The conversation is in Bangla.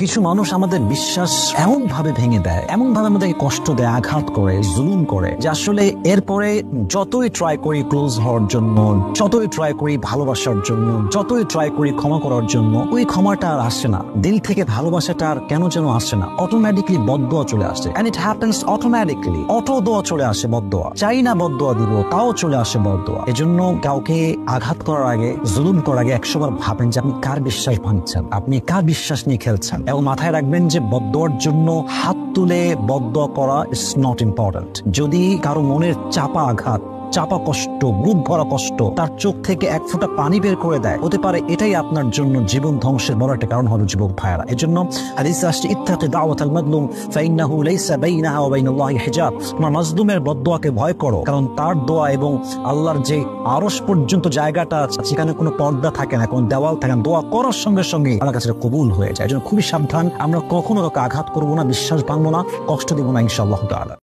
কিছু মানুষ আমাদের বিশ্বাস এমন ভাবে ভেঙে দেয়, এমন ভাবে আমাদেরকে কষ্ট দেয়, আঘাত করে, জুলুম করে, যে আসলে এরপরে যতই ট্রাই করি ক্লোজ হওয়ার জন্য, যতই ট্রাই করি ভালোবাসার জন্য, যতই ট্রাই করি ক্ষমা করার জন্য, ওই ক্ষমাটা আর আসে না। দিল থেকে ভালোবাসাটা আর কেন যেন আসে না, অটোমেটিকলি বদদোয়া চলে আসে। And it happens automatically, auto দোয়া চলে আসে, বদদোয়া চাই না বদদোয়া দিব, তাও চলে আসে বদদোয়া। এজন্য কাউকে আঘাত করার আগে, জুলুম করার আগে 100 বার ভাবেন যে আপনি কার বিশ্বাস ভাঙছেন, আপনি কার বিশ্বাস নিয়ে খেলছেন। এবং মাথায় রাখবেন যে বদদোয়ার জন্য হাত তুলে বদদোয়া করা ইজ নট ইম্পর্টেন্ট। যদি কারো মনের চাপা আঘাত, চাপা কষ্ট, বুক ভরা কষ্ট তার চোখ থেকে এক ফোঁটা পানি বের করে দেয়, হতে পারে এটাই আপনার জন্য জীবন ধ্বংসের বড় একটা কারণ হবে যুবক ভাইয়েরা। এজন্য হাদিসে আসছে ইত্তাকি দাওয়াতাল মাজলুম ফাইন্নাহু লাইসা বাইনাহা ওয়া বাইনাল্লাহি হিজাব। তোমার মাজলুমের বদদোয়াকে ভয় করো, কারণ তার দোয়া এবং আল্লাহর যে আরশ পর্যন্ত জায়গাটা আছে সেখানে কোনো পর্দা থাকে না, কোনো দেওয়াল থাকে না। দোয়া করার সঙ্গে সঙ্গে আল্লাহর কাছে কবুল হয়ে যায়। এজন্য খুবই সাবধান, আমরা কখনো কাউকে আঘাত করবো না, বিশ্বাস ভাঙবো না, কষ্ট দিব না ইনশাআল্লাহ তাআলা।